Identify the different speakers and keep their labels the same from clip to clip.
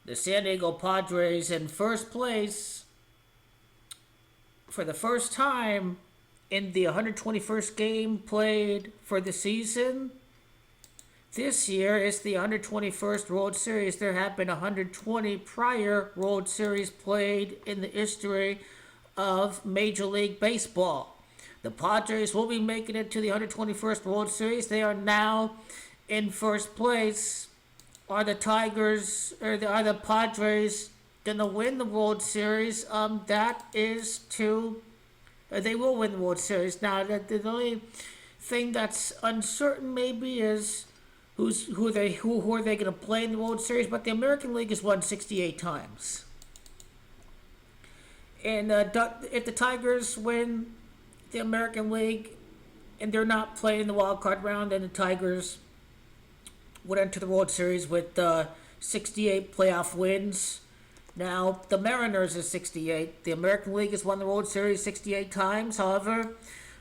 Speaker 1: The San Diego Padres in first place for the first time in the 121st game played for the season. This year is the 121st World Series. There have been 120 prior World Series played in the history of Major League Baseball. The Padres will be making it to the 121st World Series. They are now in first place. Are the Padres going to win the World Series? That is to... they will win the World Series. Now, the only thing that's uncertain maybe is who are they going to play in the World Series. But the American League has won 68 times. And if the Tigers win the American League and they're not playing the wild card round, then the Tigers would enter the World Series with 68 playoff wins. Now, the Mariners is 68. The American League has won the World Series 68 times. However,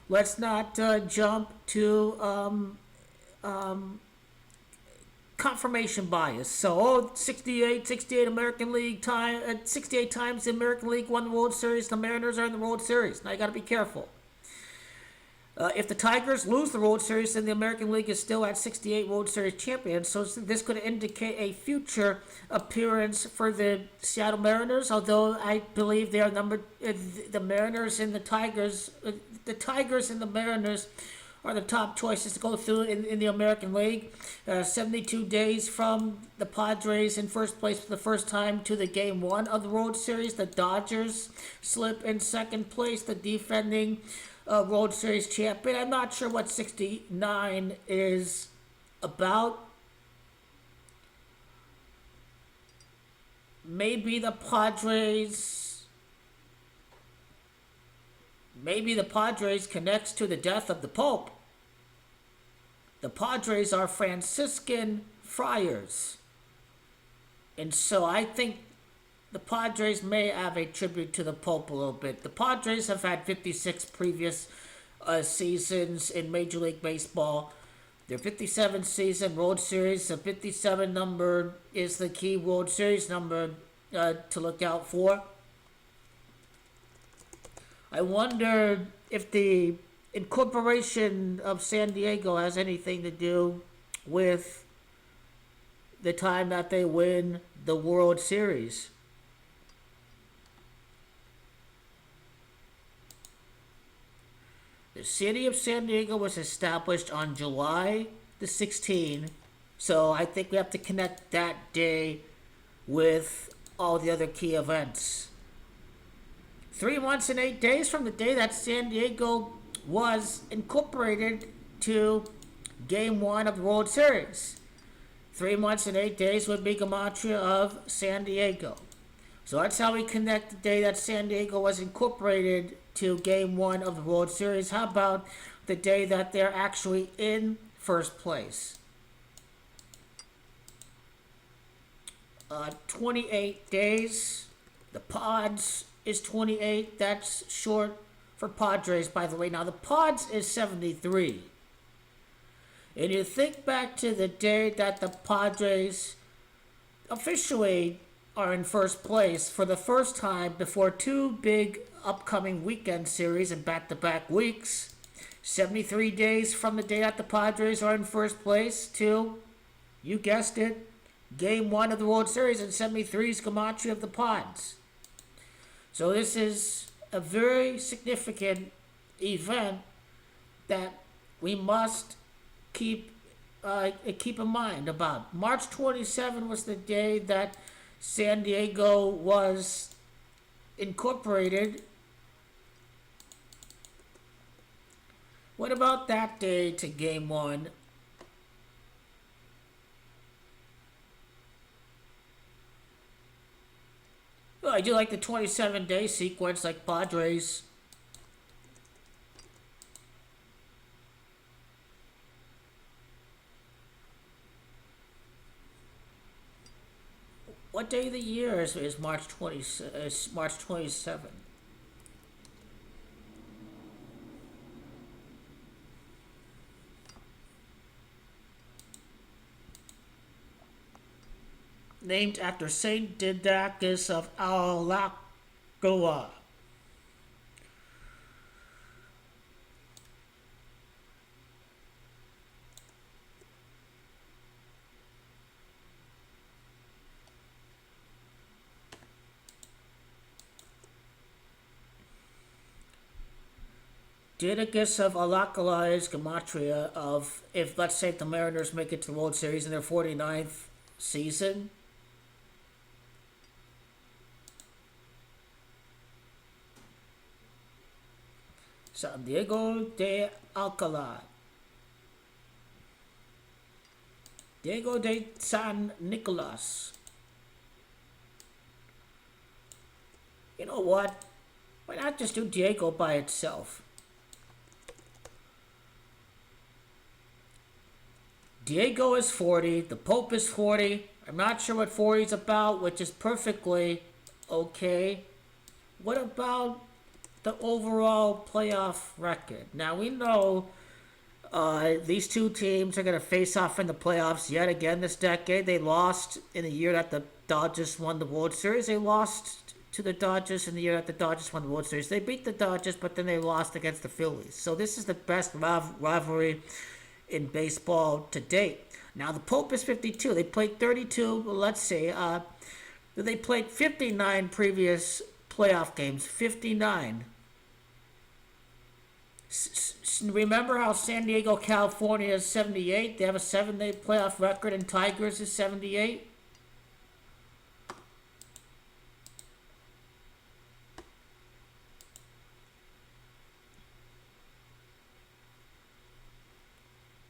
Speaker 1: let's not jump to confirmation bias. So, 68 American League time, 68 times the American League won the World Series. The Mariners are in the World Series. Now, you got to be careful. If the Tigers lose the World Series, then the American League is still at 68 World Series champions. So this could indicate a future appearance for the Seattle Mariners. Although I believe they are the Mariners and the Tigers and the Mariners are the top choices to go through in the American League. 72 days from the Padres in first place for the first time to the Game 1 of the World Series. The Dodgers slip in second place. The defending World Series champion. I'm not sure what 69 is about. Maybe the Padres connects to the death of the Pope. The Padres are Franciscan Friars. And so I think the Padres may have a tribute to the Pope a little bit. The Padres have had 56 previous seasons in Major League Baseball. Their 57th season World Series, the 57 number is the key World Series number to look out for. I wonder if the incorporation of San Diego has anything to do with the time that they win the World Series. The city of San Diego was established on July the 16th, so I think we have to connect that day with all the other key events. 3 months and 8 days from the day that San Diego was incorporated to Game 1 of the World Series. 3 months and 8 days would be Gematria of San Diego. So that's how we connect the day that San Diego was incorporated to Game 1 of the World Series. How about the day that they're actually in first place? 28 days. The Pods is 28. That's short for Padres, by the way. Now, the Pods is 73. And you think back to the day that the Padres officially are in first place for the first time before two big upcoming weekend series in back-to-back weeks. 73 days from the day that the Padres are in first place to, you guessed it, Game 1 of the World Series, and 73's Gematria of the Pods. So this is a very significant event that we must keep in mind about. March 27 was the day that San Diego was incorporated. What about that day to Game 1? Well, I do like the 27-day sequence like Padres. What day of the year is March 27? named after Saint Didacus of Alagoa. Didacus of Alagoa is gematria of, if let's say if the Mariners make it to the World Series in their 49th season. San Diego de Alcala. Diego de San Nicolas. You know what? Why not just do Diego by itself? Diego is 40. The Pope is 40. I'm not sure what 40 is about, which is perfectly okay. What about the overall playoff record? Now, we know these two teams are going to face off in the playoffs yet again this decade. They lost in the year that the Dodgers won the World Series. They lost to the Dodgers in the year that the Dodgers won the World Series. They beat the Dodgers, but then they lost against the Phillies. So this is the best rivalry in baseball to date. Now, the Pope is 52. They played 32, let's see. They played 59 previous playoff games. 59. Remember how San Diego, California is 78? They have a 7-day playoff record, and Tigers is 78.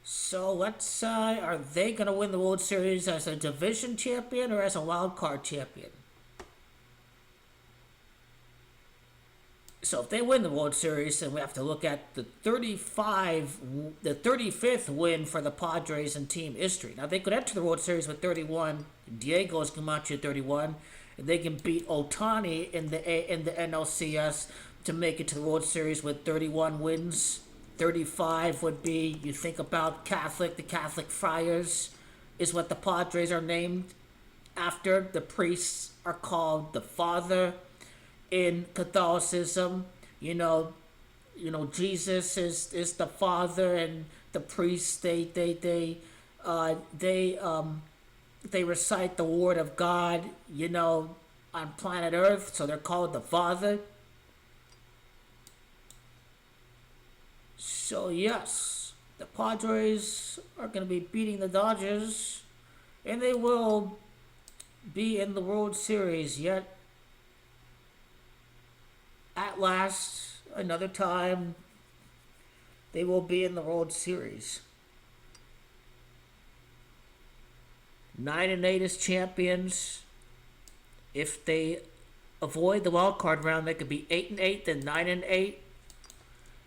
Speaker 1: So let's are they going to win the World Series as a division champion or as a wild card champion? So if they win the World Series, then we have to look at the 35th win for the Padres in team history. Now they could enter the World Series with 31. Diego's Camacho 31, and they can beat Ohtani in the NLCS to make it to the World Series with 31 wins. 35 would be, you think about the Catholic Friars is what the Padres are named after. The priests are called the Father in Catholicism. You know, Jesus is the Father, and the priests they recite the Word of God, on planet Earth, so they're called the Father. So yes, the Padres are going to be beating the Dodgers, and they will be in the World Series yet. At last, another time, they will be in the World Series. 9-8 as champions. If they avoid the wild card round, they could be 8-8, then 9-8.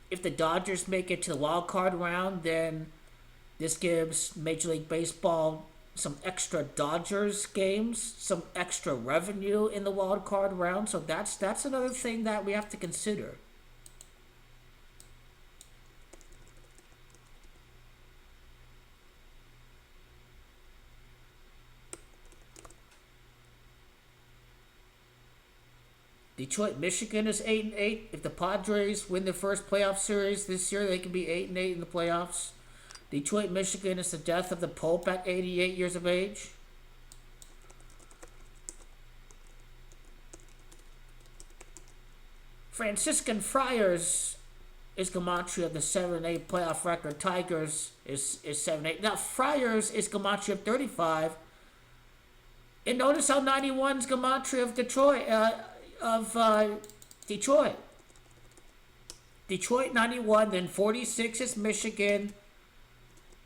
Speaker 1: If the Dodgers make it to the wild card round, then this gives Major League Baseball some extra Dodgers games, some extra revenue in the wild card round. So that's another thing that we have to consider. Detroit, Michigan is 8-8. If the Padres win their first playoff series this year, they can be 8-8 in the playoffs. Detroit, Michigan is the death of the Pope at 88 years of age. Franciscan Friars is gematria of the 7-8 playoff record. Tigers is 7-8. Now, Friars is gematria of 35. And notice how 91 is gematria of Detroit. Detroit 91, then 46 is Michigan.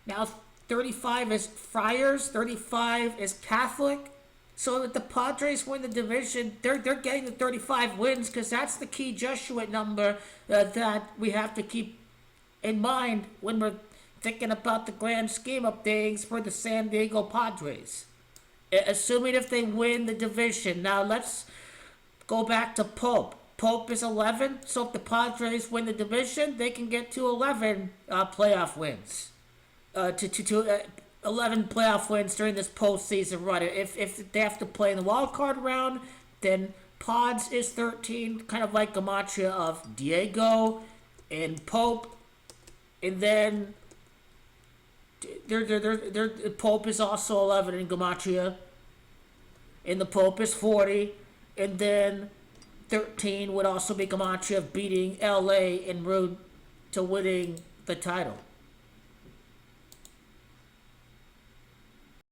Speaker 1: Now 35 is Friars, 35 is Catholic. So that the Padres win the division, they're getting the 35 wins because that's the key Jesuit number that we have to keep in mind when we're thinking about the grand scheme of things for the San Diego Padres. Assuming if they win the division. Now let's go back to Pope. Pope is 11, so if the Padres win the division, they can get to 11 playoff wins. 11 playoff wins during this postseason run. If they have to play in the wild card round, then Pods is 13, kind of like Gematria of Diego and Pope. And then Pope is also 11 in Gematria. And the Pope is 40. And then 13 would also be Gematria of beating LA en route to winning the title.